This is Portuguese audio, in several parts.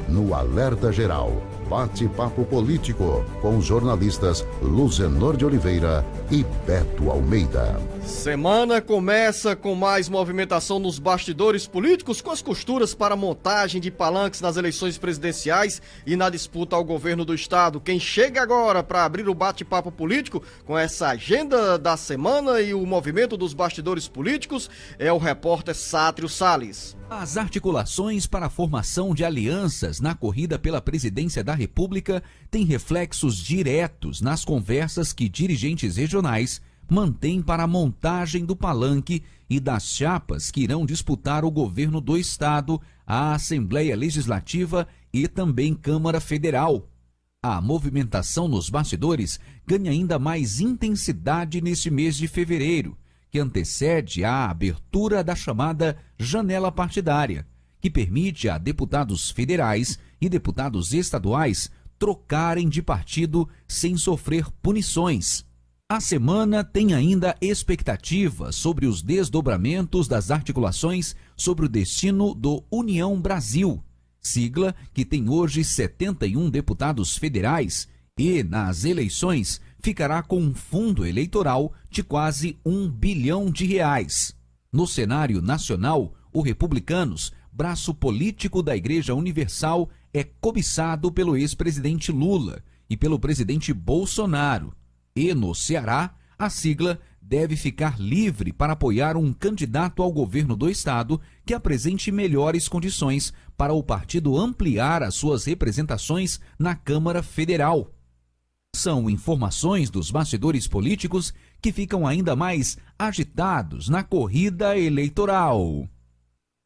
no Alerta Geral. Bate-papo político com os jornalistas Luzenor de Oliveira e Beto Almeida. Semana começa com mais movimentação nos bastidores políticos, com as costuras para a montagem de palanques nas eleições presidenciais e na disputa ao governo do estado. Quem chega agora para abrir o bate-papo político com essa agenda da semana e o movimento dos bastidores políticos é o repórter Sátrio Salles. As articulações para a formação de alianças na corrida pela presidência da República têm reflexos diretos nas conversas que dirigentes regionais mantêm para a montagem do palanque e das chapas que irão disputar o governo do estado, a Assembleia Legislativa e também Câmara Federal. A movimentação nos bastidores ganha ainda mais intensidade neste mês de fevereiro, que antecede a abertura da chamada janela partidária, que permite a deputados federais e deputados estaduais trocarem de partido sem sofrer punições. A semana tem ainda expectativa sobre os desdobramentos das articulações sobre o destino do União Brasil, sigla que tem hoje 71 deputados federais e, nas eleições, ficará com um fundo eleitoral de quase R$1 bilhão. No cenário nacional, o Republicanos, braço político da Igreja Universal, é cobiçado pelo ex-presidente Lula e pelo presidente Bolsonaro. E no Ceará, a sigla deve ficar livre para apoiar um candidato ao governo do estado que apresente melhores condições para o partido ampliar as suas representações na Câmara Federal. São informações dos bastidores políticos que ficam ainda mais agitados na corrida eleitoral.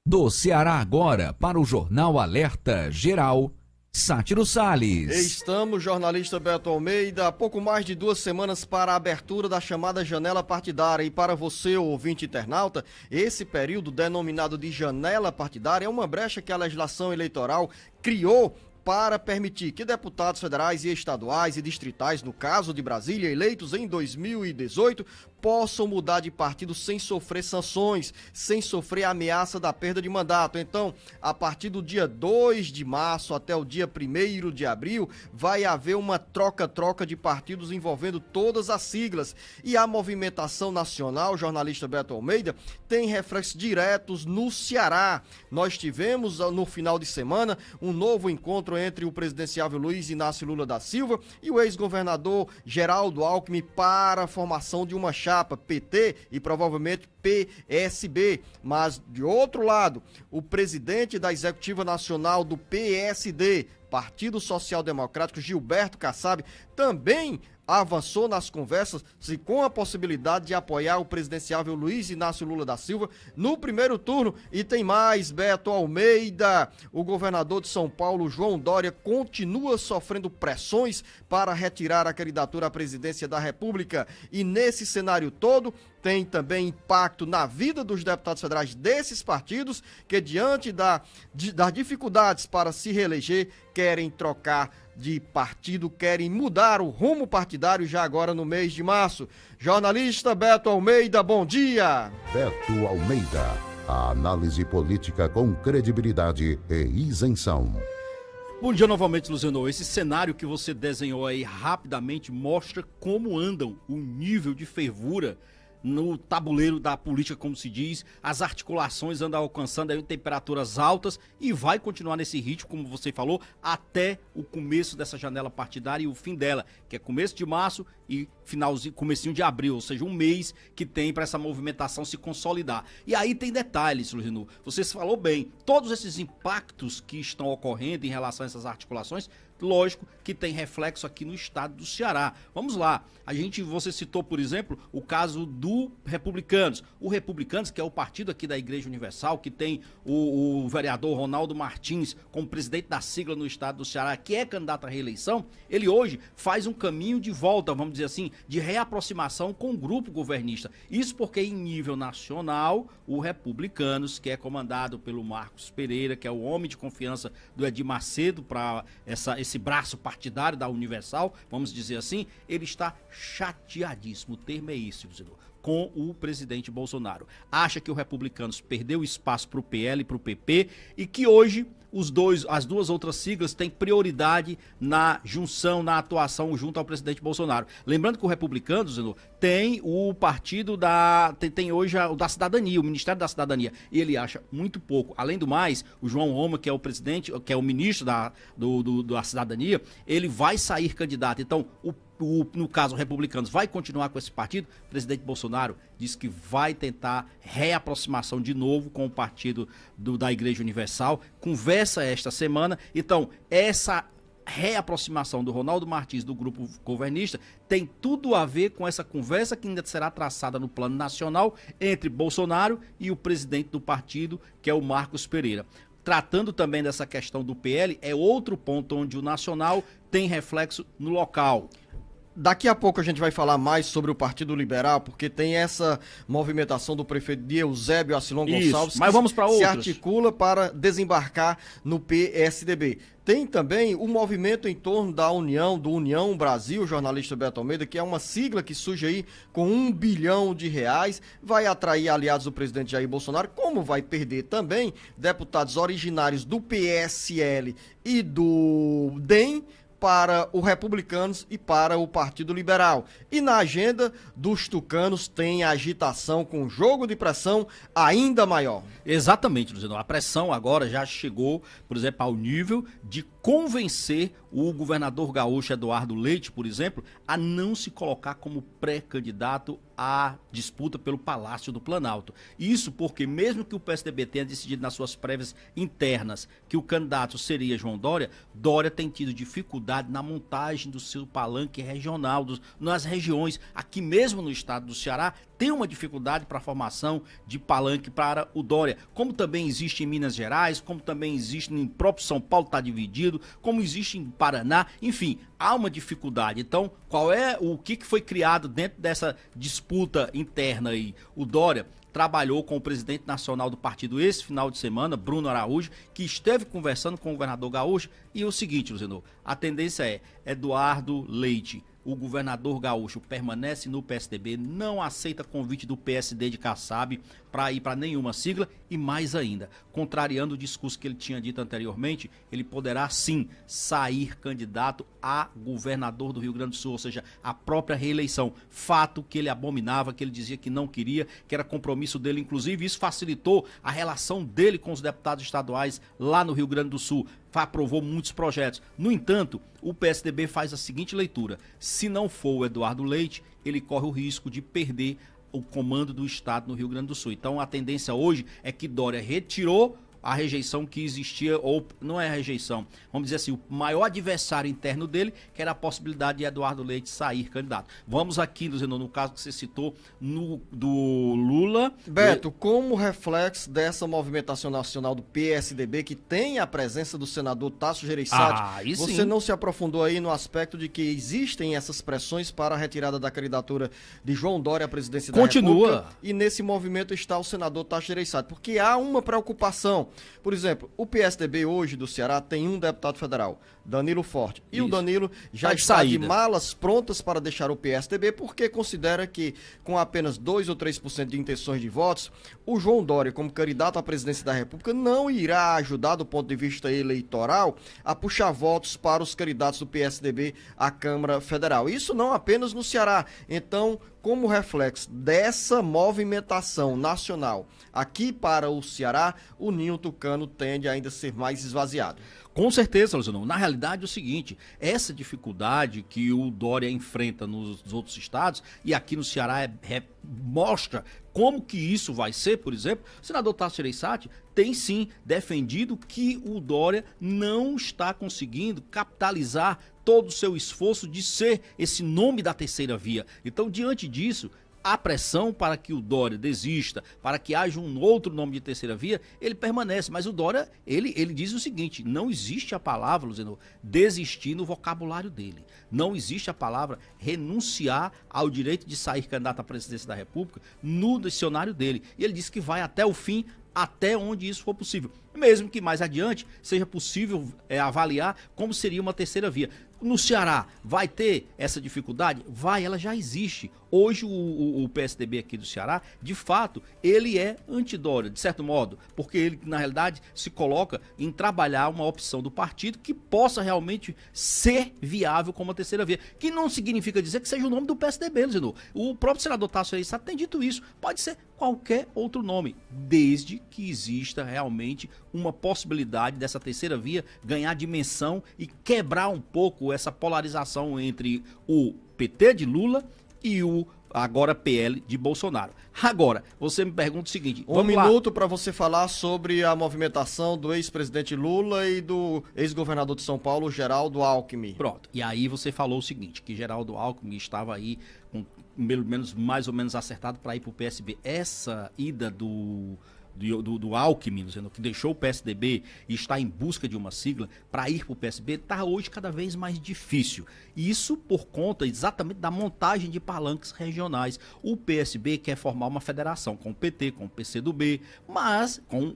Do Ceará agora para o Jornal Alerta Geral, Sátiro Salles. Estamos, jornalista Beto Almeida, há pouco mais de 2 semanas para a abertura da chamada janela partidária. E para você, ouvinte internauta, esse período denominado de janela partidária é uma brecha que a legislação eleitoral criou para permitir que deputados federais e estaduais e distritais, no caso de Brasília, eleitos em 2018, possam mudar de partido sem sofrer sanções, sem sofrer ameaça da perda de mandato. Então, a partir do dia 2 de março até o dia 1º de abril, vai haver uma troca-troca de partidos envolvendo todas as siglas. E a movimentação nacional, jornalista Beto Almeida, tem reflexos diretos no Ceará. Nós tivemos, no final de semana, um novo encontro entre o presidenciável Luiz Inácio Lula da Silva e o ex-governador Geraldo Alckmin para a formação de uma chapa PT e provavelmente PSB. Mas, de outro lado, o presidente da Executiva Nacional do PSD, Partido Social Democrático, Gilberto Kassab, também avançou nas conversas com a possibilidade de apoiar o presidenciável Luiz Inácio Lula da Silva no primeiro turno. E tem mais, Beto Almeida. O governador de São Paulo, João Dória, continua sofrendo pressões para retirar a candidatura à presidência da República. E nesse cenário todo, tem também impacto na vida dos deputados federais desses partidos que, diante das dificuldades para se reeleger, querem trocar de partido, querem mudar o rumo partidário já agora no mês de março. Jornalista Beto Almeida, bom dia. Beto Almeida, a análise política com credibilidade e isenção. Bom dia novamente, Luzenor. Esse cenário que você desenhou aí rapidamente mostra como andam o nível de fervura no tabuleiro da política, como se diz. As articulações andam alcançando aí temperaturas altas e vai continuar nesse ritmo, como você falou, até o começo dessa janela partidária e o fim dela, que é começo de março e comecinho de abril, ou seja, um mês que tem para essa movimentação se consolidar. E aí tem detalhes, Luzinor. Você falou bem, todos esses impactos que estão ocorrendo em relação a essas articulações, lógico que tem reflexo aqui no estado do Ceará. Vamos lá, você citou, por exemplo, o caso do Republicanos. O Republicanos, que é o partido aqui da Igreja Universal, que tem o vereador Ronaldo Martins como presidente da sigla no estado do Ceará, que é candidato à reeleição, ele hoje faz um caminho de volta, vamos dizer assim, de reaproximação com o grupo governista. Isso porque em nível nacional, o Republicanos, que é comandado pelo Marcos Pereira, que é o homem de confiança do Edir Macedo para esse braço partidário da Universal, vamos dizer assim, ele está chateadíssimo. O termo é isso, com o presidente Bolsonaro. Acha que o Republicanos perdeu espaço para o PL e para o PP e que hoje as duas outras siglas têm prioridade na junção, na atuação junto ao presidente Bolsonaro. Lembrando que o Republicanos, Zenô, tem o partido tem hoje o da cidadania, o Ministério da Cidadania, e ele acha muito pouco. Além do mais, o João Roma, que é o presidente, que é o ministro da cidadania, ele vai sair candidato. Então, no caso, o Republicanos vai continuar com esse partido. O presidente Bolsonaro diz que vai tentar reaproximação de novo com o partido da Igreja Universal. Conversa esta semana. Então, essa reaproximação do Ronaldo Martins do grupo governista tem tudo a ver com essa conversa que ainda será traçada no plano nacional entre Bolsonaro e o presidente do partido, que é o Marcos Pereira. Tratando também dessa questão do PL, é outro ponto onde o nacional tem reflexo no local. Daqui a pouco a gente vai falar mais sobre o Partido Liberal, porque tem essa movimentação do prefeito de Eusébio Acilon Gonçalves, mas vamos para outros. Se articula para desembarcar no PSDB. Tem também o movimento em torno da União, do União Brasil, jornalista Beto Almeida, que é uma sigla que surge aí com R$1 bilhão, vai atrair aliados do presidente Jair Bolsonaro, como vai perder também deputados originários do PSL e do DEM, para o Republicanos e para o Partido Liberal. E na agenda dos tucanos tem agitação com jogo de pressão ainda maior. Exatamente, Luciano. A pressão agora já chegou, por exemplo, ao nível de convencer o governador gaúcho Eduardo Leite, por exemplo, a não se colocar como pré-candidato à disputa pelo Palácio do Planalto. Isso porque mesmo que o PSDB tenha decidido nas suas prévias internas que o candidato seria João Dória, Dória tem tido dificuldade na montagem do seu palanque regional, nas regiões. Aqui mesmo no estado do Ceará tem uma dificuldade para a formação de palanque para o Dória, como também existe em Minas Gerais, como também existe em próprio São Paulo, está dividido, como existe em Paraná, enfim, há uma dificuldade. Então, o que foi criado dentro dessa disputa interna aí? O Dória trabalhou com o presidente nacional do partido esse final de semana, Bruno Araújo, que esteve conversando com o governador gaúcho, e o seguinte, Luciano, a tendência é Eduardo Leite, o governador gaúcho, permanece no PSDB, não aceita convite do PSD de Kassab para ir para nenhuma sigla e mais ainda, contrariando o discurso que ele tinha dito anteriormente, ele poderá sim sair candidato a governador do Rio Grande do Sul, ou seja, a própria reeleição, fato que ele abominava, que ele dizia que não queria, que era compromisso dele, inclusive isso facilitou a relação dele com os deputados estaduais lá no Rio Grande do Sul, aprovou muitos projetos. No entanto, o PSDB faz a seguinte leitura: se não for o Eduardo Leite, ele corre o risco de perder o comando do estado no Rio Grande do Sul. Então a tendência hoje é que Dória retirou a rejeição que existia, ou não é a rejeição, vamos dizer assim, o maior adversário interno dele, que era a possibilidade de Eduardo Leite sair candidato. Vamos aqui, Luciano, no caso que você citou, do Lula. Beto, como reflexo dessa movimentação nacional do PSDB, que tem a presença do senador Tasso Gereissati, você não se aprofundou aí no aspecto de que existem essas pressões para a retirada da candidatura de João Dória à presidência da República, e nesse movimento está o senador Tasso Gereissati, porque há uma preocupação. Por exemplo, o PSDB hoje do Ceará tem um deputado federal, Danilo Forte. E o Danilo já está de malas prontas para deixar o PSDB, porque considera que com apenas 2 ou 3% de intenções de votos, o João Dória, como candidato à presidência da República, não irá ajudar do ponto de vista eleitoral a puxar votos para os candidatos do PSDB à Câmara Federal. Isso não apenas no Ceará. Então, como reflexo dessa movimentação nacional aqui para o Ceará, o ninho tucano tende a ainda ser mais esvaziado. Com certeza, Luciano. Na realidade é o seguinte, essa dificuldade que o Dória enfrenta nos outros estados e aqui no Ceará mostra como que isso vai ser. Por exemplo, o senador Tasso Gereissati tem sim defendido que o Dória não está conseguindo capitalizar todo o seu esforço de ser esse nome da terceira via. Então, diante disso, a pressão para que o Dória desista, para que haja um outro nome de terceira via, ele permanece. Mas o Dória, ele diz o seguinte: não existe a palavra, Luciano, desistir no vocabulário dele. Não existe a palavra renunciar ao direito de sair candidato à presidência da República no dicionário dele. E ele disse que vai até o fim, até onde isso for possível. Mesmo que mais adiante seja possível avaliar como seria uma terceira via. No Ceará, vai ter essa dificuldade? Vai, ela já existe. Hoje o PSDB aqui do Ceará, de fato, ele é antidória, de certo modo, porque ele, na realidade, se coloca em trabalhar uma opção do partido que possa realmente ser viável como a terceira via, que não significa dizer que seja o nome do PSDB, Luciano. O próprio senador Tasso Reis tem dito isso, pode ser qualquer outro nome, desde que exista realmente uma possibilidade dessa terceira via ganhar dimensão e quebrar um pouco essa polarização entre o PT de Lula e o agora PL de Bolsonaro. Agora, você me pergunta o seguinte... Um minuto para você falar sobre a movimentação do ex-presidente Lula e do ex-governador de São Paulo, Geraldo Alckmin. Pronto. E aí você falou o seguinte, que Geraldo Alckmin estava aí com mais ou menos acertado para ir para o PSB. Essa ida do Alckmin, que deixou o PSDB e está em busca de uma sigla para ir para o PSB, está hoje cada vez mais difícil. Isso por conta exatamente da montagem de palanques regionais. O PSB quer formar uma federação com o PT, com o PCdoB, mas com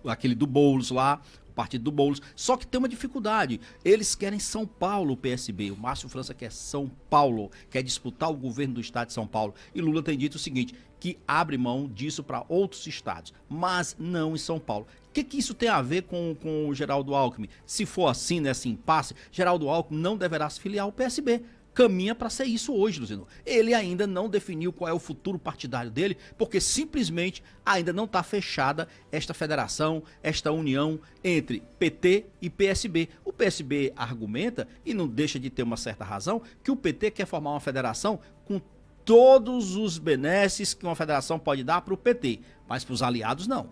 aquele do Boulos lá, partido do Boulos, só que tem uma dificuldade, eles querem São Paulo, o PSB, o Márcio França quer São Paulo, quer disputar o governo do estado de São Paulo, e Lula tem dito o seguinte, que abre mão disso para outros estados, mas não em São Paulo. O que isso tem a ver com o Geraldo Alckmin? Se for assim, nesse impasse, Geraldo Alckmin não deverá se filiar ao PSB. Caminha para ser isso hoje, Luciano. Ele ainda não definiu qual é o futuro partidário dele, porque simplesmente ainda não está fechada esta federação, esta união entre PT e PSB. O PSB argumenta, e não deixa de ter uma certa razão, que o PT quer formar uma federação com todos os benesses que uma federação pode dar para o PT, mas para os aliados não.